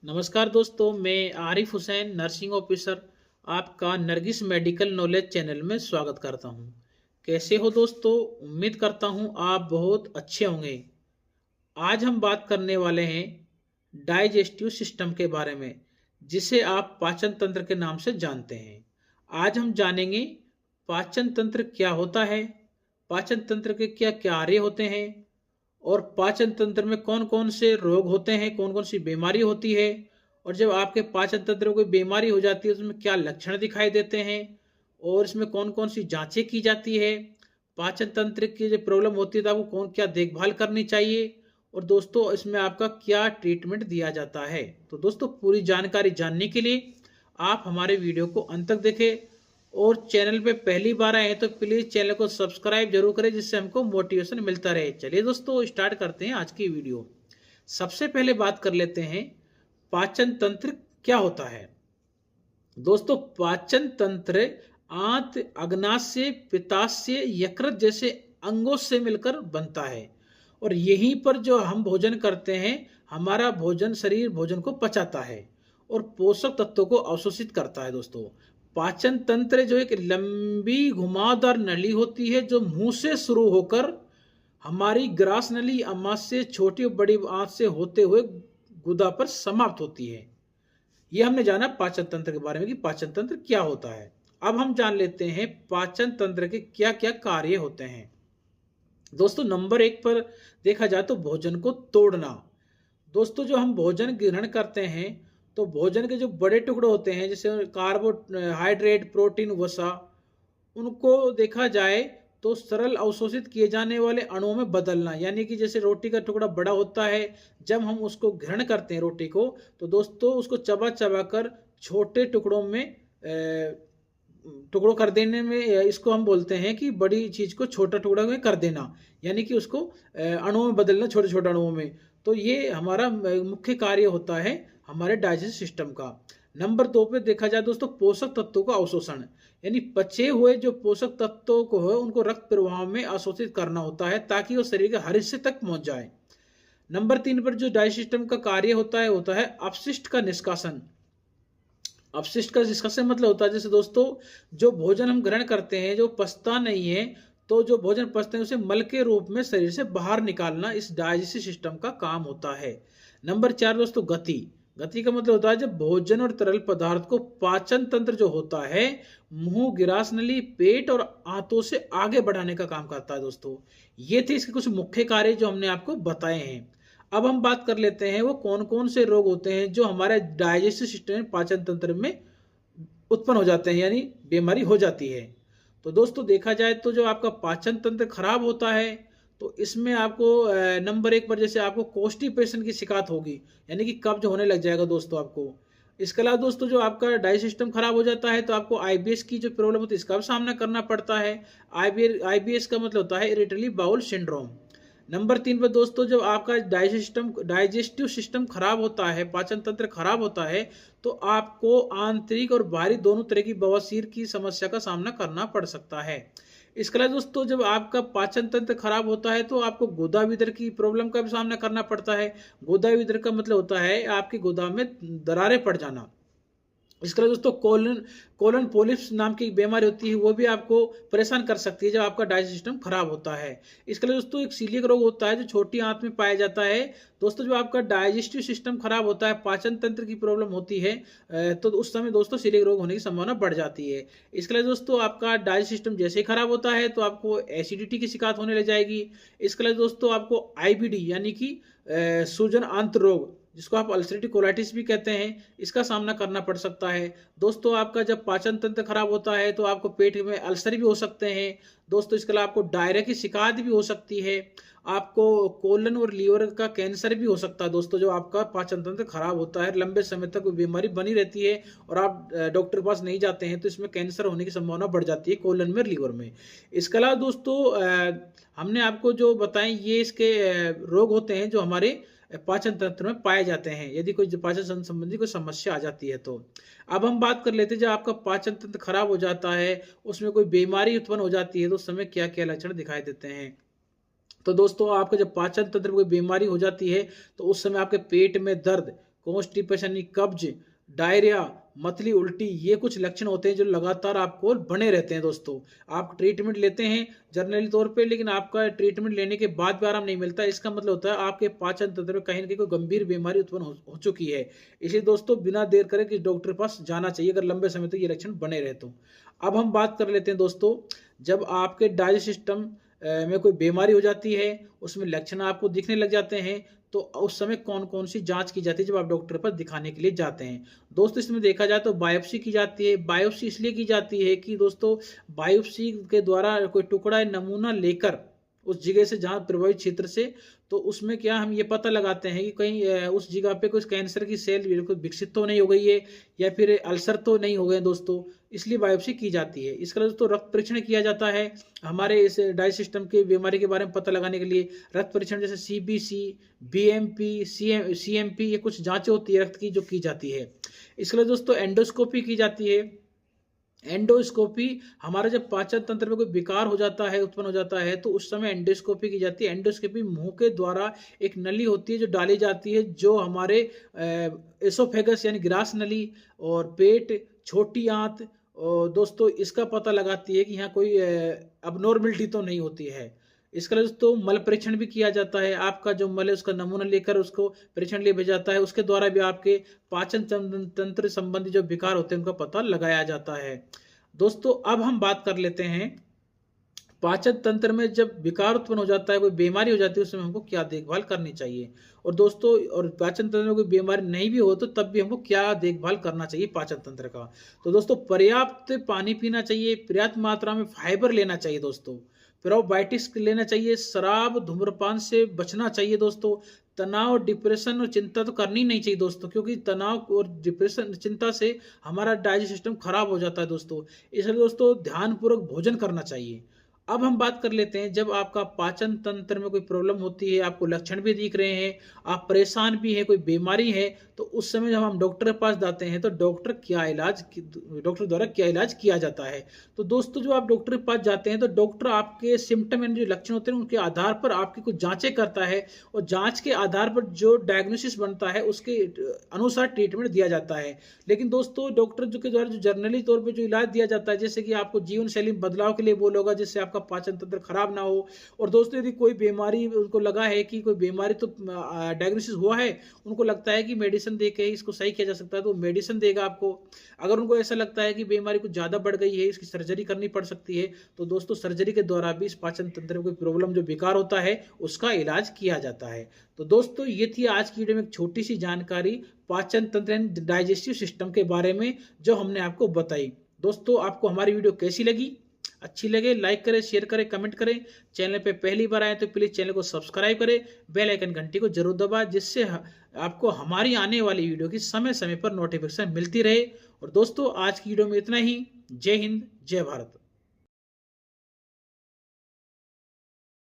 नमस्कार दोस्तों, मैं आरिफ हुसैन नर्सिंग ऑफिसर आपका नरगिस मेडिकल नॉलेज चैनल में स्वागत करता हूं। कैसे हो दोस्तों? उम्मीद करता हूं आप बहुत अच्छे होंगे। आज हम बात करने वाले हैं डाइजेस्टिव सिस्टम के बारे में, जिसे आप पाचन तंत्र के नाम से जानते हैं। आज हम जानेंगे पाचन तंत्र क्या होता है, पाचन तंत्र के क्या कार्य होते हैं और पाचन तंत्र में कौन कौन से रोग होते हैं, कौन कौन सी बीमारी होती है, और जब आपके पाचन तंत्र में कोई बीमारी हो जाती है उसमें क्या लक्षण दिखाई देते हैं और इसमें कौन कौन सी जांचें की जाती है। पाचन तंत्र की जो प्रॉब्लम होती है तो आपको कौन क्या देखभाल करनी चाहिए, और दोस्तों इसमें आपका क्या ट्रीटमेंट दिया जाता है। तो दोस्तों पूरी जानकारी जानने के लिए आप हमारे वीडियो को अंत तक देखें, और चैनल पे पहली बार आए हैं तो प्लीज चैनल को सब्सक्राइब जरूर करें, जिससे हमको मोटिवेशन मिलता रहे। चलिए दोस्तों स्टार्ट करते हैं आज की वीडियो। सबसे पहले बात कर लेते हैं पाचन तंत्र क्या होता है। दोस्तों पाचन तंत्र आंत, अग्नाशय, पित्ताशय, यकृत जैसे अंगों से मिलकर बनता है, और यहीं पर जो हम भोजन करते हैं हमारा भोजन शरीर भोजन को पचाता है और पोषक तत्वों को अवशोषित करता है। दोस्तों पाचन तंत्र जो एक लंबी घुमावदार नली होती है जो मुंह से शुरू होकर हमारी ग्रास नली, आमाशय, छोटी और बड़ी आंत से होते हुए गुदा पर समाप्त होती है। ये हमने जाना पाचन तंत्र के बारे में कि पाचन तंत्र क्या होता है। अब हम जान लेते हैं पाचन तंत्र के क्या क्या कार्य होते हैं। दोस्तों नंबर 1 पर देखा जाए तो भोजन को तोड़ना। दोस्तों जो हम भोजन ग्रहण करते हैं तो भोजन के जो बड़े टुकड़े होते हैं जैसे कार्बोहाइड्रेट, प्रोटीन, वसा, उनको देखा जाए तो सरल अवशोषित किए जाने वाले अणुओं में बदलना। यानी कि जैसे रोटी का टुकड़ा बड़ा होता है, जब हम उसको ग्रहण करते हैं रोटी को, तो दोस्तों उसको चबा चबा कर छोटे टुकड़ों में टुकड़ों कर देने में, इसको हम बोलते हैं कि बड़ी चीज को छोटा टुकड़ा में कर देना, यानी कि उसको अणुओं में बदलना, छोटे छोटे अणुओं में। तो ये हमारा मुख्य कार्य होता है हमारे डाइजेस्ट सिस्टम का। नंबर 2 पे देखा जाए दोस्तों पोषक तत्वों का अवशोषण, यानी पचे हुए जो पोषक तत्वों को है उनको रक्त प्रवाह में अवशोषित करना होता है ताकि वो शरीर के हर हिस्से तक पहुंच जाए। नंबर 3 पर जो डाइजेस्ट सिस्टम का कार्य होता है अपशिष्ट का निष्कासन। अपशिष्ट का निष्कासन मतलब होता है जैसे दोस्तों जो भोजन हम ग्रहण करते हैं जो पचता नहीं है, तो जो भोजन पचते हैं उसे मल के रूप में शरीर से बाहर निकालना इस डाइजेस्टिव सिस्टम का काम होता है। नंबर 4 दोस्तों गति। गति का मतलब होता है जब भोजन और तरल पदार्थ को पाचन तंत्र जो होता है मुंह, गिरास नली, पेट और आंतों से आगे बढ़ाने का काम करता है। दोस्तों ये थे इसके कुछ मुख्य कार्य जो हमने आपको बताए हैं। अब हम बात कर लेते हैं वो कौन कौन से रोग होते हैं जो हमारे डाइजेस्टिव सिस्टम में, पाचन तंत्र में उत्पन्न हो जाते हैं, यानी बीमारी हो जाती है। तो दोस्तों देखा जाए तो जो आपका पाचन तंत्र खराब होता है तो इसमें आपको नंबर 1 पर जैसे आपको कॉन्स्टिपेशन की शिकायत होगी, यानी कि कब्ज होने लग जाएगा दोस्तों आपको। इसके अलावा दोस्तों जो आपका डाइजेस्ट सिस्टम खराब हो जाता है तो आपको आईबीएस की जो प्रॉब्लम होती है इसका भी सामना करना पड़ता है। आईबीएस का मतलब होता है इरिटेबल बाउल सिंड्रोम। नंबर 3 पर दोस्तों जब आपका डाइजेस्टिव सिस्टम खराब होता है, पाचन तंत्र खराब होता है, तो आपको आंतरिक और बाहरी दोनों तरह की बवासीर की समस्या का सामना करना पड़ सकता है। इसके अलावा दोस्तों जब आपका पाचन तंत्र खराब होता है तो आपको गुदा विदर की प्रॉब्लम का भी सामना करना पड़ता है। गुदा विदर का मतलब होता है आपकी गुदा में दरारें पड़ जाना। इसके अलावा दोस्तों कोलन पोलिप्स नाम की एक बीमारी होती है, वो भी आपको परेशान कर सकती है जब आपका डाइजेस्ट सिस्टम खराब होता है। इसके अलावा दोस्तों एक सीलियक रोग होता है जो छोटी आंत में पाया जाता है। दोस्तों जो आपका डाइजेस्टिव सिस्टम खराब होता है, पाचन तंत्र की प्रॉब्लम होती है, तो उस समय दोस्तों सीलियक रोग होने की संभावना बढ़ जाती है। इसके अलावा दोस्तों आपका डाइजेस्ट सिस्टम जैसे ही खराब होता है तो आपको एसिडिटी की शिकायत होने लग जाएगी। इसके अलावा दोस्तों आपको आईबीडी यानी कि सूजन आंत्र रोग, जिसको आप अल्सरेटिव कोलाइटिस भी कहते हैं, इसका सामना करना पड़ सकता है। दोस्तों आपका जब पाचन तंत्र खराब होता है तो आपको पेट में अल्सर भी हो सकते हैं। दोस्तों इसके अलावा आपको डायरिया की शिकायत भी हो सकती है। आपको कोलन और लीवर का कैंसर भी हो सकता है। दोस्तों जो आपका पाचन तंत्र खराब होता है, लंबे समय तक बीमारी बनी रहती है और आप डॉक्टर के पास नहीं जाते हैं तो इसमें कैंसर होने की संभावना बढ़ जाती है कोलन में, लीवर में। इसके अलावा दोस्तों हमने आपको जो बताएं ये इसके रोग होते हैं जो हमारे पाचन तंत्र में पाए जाते हैं यदि कोई पाचन संबंधी कोई समस्या आ जाती है तो। अब हम बात कर लेते हैं जब आपका पाचन तंत्र खराब हो जाता है, उसमें कोई बीमारी उत्पन्न हो जाती है तो उस समय क्या क्या लक्षण दिखाई देते हैं। तो दोस्तों आपका जब पाचन तंत्र में कोई बीमारी हो जाती है तो उस समय आपके पेट में दर्द, कॉन्स्टिपेशन यानी कब्ज, डायरिया, मतली, उल्टी, ये कुछ लक्षण होते हैं जो लगातार आपको बने रहते हैं दोस्तों। आप ट्रीटमेंट लेते हैं जनरली तौर पे, लेकिन आपका ट्रीटमेंट लेने के बाद भी आराम नहीं मिलता। इसका मतलब होता है आपके पाचन तंत्र में कहीं ना कहीं कोई गंभीर बीमारी उत्पन्न हो चुकी है। इसलिए दोस्तों बिना देर करे कि डॉक्टर के पास जाना चाहिए अगर लंबे समय तक ये लक्षण बने रहे तो। अब हम बात कर लेते हैं दोस्तों, जब आपके डाइजेस्ट सिस्टम में कोई बीमारी हो जाती है, उसमें लक्षण आपको दिखने लग जाते हैं, तो उस समय कौन कौन सी जांच की जाती है जब आप डॉक्टर पर दिखाने के लिए जाते हैं। दोस्तों इसमें देखा जाए तो बायोप्सी की जाती है। बायोप्सी इसलिए की जाती है कि दोस्तों बायोप्सी के द्वारा कोई टुकड़ा या नमूना लेकर उस जगह से जहाँ प्रभावित क्षेत्र से, तो उसमें क्या हम ये पता लगाते हैं कि कहीं उस जगह पे कुछ कैंसर की सेल बिल्कुल विकसित तो नहीं हो गई है या फिर अल्सर तो नहीं हो गए दोस्तों, इसलिए बायोप्सी की जाती है। इसके अलावा दोस्तों रक्त परीक्षण किया जाता है हमारे इस डाइजेस्ट सिस्टम की बीमारी के बारे में पता लगाने के लिए। रक्त परीक्षण जैसे CBC, BMP, CMP, ये कुछ जांचें होती है रक्त की जो की जाती है। इसके अलावा दोस्तों एंडोस्कोपी की जाती है। एंडोस्कोपी हमारा जब पाचन तंत्र में कोई विकार हो जाता है, उत्पन्न हो जाता है, तो उस समय एंडोस्कोपी की जाती है। एंडोस्कोपी मुंह के द्वारा एक नली होती है जो डाली जाती है, जो हमारे एसोफेगस यानी ग्रास नली और पेट, छोटी आंत, और दोस्तों इसका पता लगाती है कि यहाँ कोई अबनॉर्मलिटी तो नहीं होती है। इसके अलावा दोस्तों मल परीक्षण भी किया जाता है। आपका जो मल है उसका नमूना लेकर उसको परीक्षण लिए भेजा जाता है, उसके द्वारा भी आपके पाचन तंत्र संबंधी जो विकार होते हैं उनका पता लगाया जाता है। दोस्तों अब हम बात कर लेते हैं पाचन तंत्र में जब विकार उत्पन्न हो जाता है, कोई बीमारी हो जाती है, उसमें हमको क्या देखभाल करनी चाहिए। और दोस्तों और पाचन तंत्र में कोई बीमारी नहीं भी हो तो तब भी हमको क्या देखभाल करना चाहिए पाचन तंत्र का। तो दोस्तों पर्याप्त पानी पीना चाहिए, पर्याप्त मात्रा में फाइबर लेना चाहिए दोस्तों, प्रोबायोटिक्स लेना चाहिए, शराब धूम्रपान से बचना चाहिए दोस्तों। तनाव, डिप्रेशन और चिंता तो करनी नहीं चाहिए दोस्तों, क्योंकि तनाव और डिप्रेशन, चिंता से हमारा डाइजेस्ट सिस्टम खराब हो जाता है दोस्तों। इसलिए दोस्तों ध्यानपूर्वक भोजन करना चाहिए। अब हम बात कर लेते हैं जब आपका पाचन तंत्र में कोई प्रॉब्लम होती है, आपको लक्षण भी दिख रहे हैं, आप परेशान भी है, कोई बीमारी है, तो उस समय जब हम डॉक्टर के पास जाते हैं तो डॉक्टर द्वारा क्या इलाज किया जाता है। तो दोस्तों जो आप डॉक्टर के पास जाते हैं तो डॉक्टर आपके सिम्टम यानी जो लक्षण होते हैं उनके आधार पर आपकी कुछ जांचें करता है, और जांच के आधार पर जो डायग्नोसिस बनता है उसके अनुसार ट्रीटमेंट दिया जाता है। लेकिन दोस्तों डॉक्टर जो के द्वारा जो जर्नली तौर पर जो इलाज दिया जाता है, जैसे कि आपको जीवन शैली बदलाव के लिए बोला होगा जिससे आपका पाचन तंत्र खराब ना हो। और दोस्तों यदि कोई बीमारी उनको लगा है कि कोई बीमारी तो डायग्नोसिस हुआ है, उनको लगता है कि मेडिसिन देके इसको सही किया जा सकता है, तो मेडिसिन देगा आपको। अगर उनको ऐसा लगता है कि बीमारी कुछ ज्यादा बढ़ गई है, इसकी सर्जरी करनी पड़ सकती है, तो दोस्तों सर्जरी के द्वारा भी इस पाचन तंत्र में कोई प्रॉब्लम जो विकार होता है उसका इलाज किया जाता है। तो दोस्तों ये थी आज की वीडियो में एक छोटी सी जानकारी पाचन तंत्र डाइजेस्टिव सिस्टम के बारे में जो हमने आपको बताई। दोस्तों आपको हमारी वीडियो कैसी लगी? अच्छी लगे लाइक करें, शेयर करें, कमेंट करें। चैनल पे पहली बार आए तो प्लीज चैनल को सब्सक्राइब करें, बेल आइकन घंटी को जरूर दबाएं, जिससे आपको हमारी आने वाली वीडियो की समय समय पर नोटिफिकेशन मिलती रहे। और दोस्तों आज की वीडियो में इतना ही। जय हिंद, जय भारत।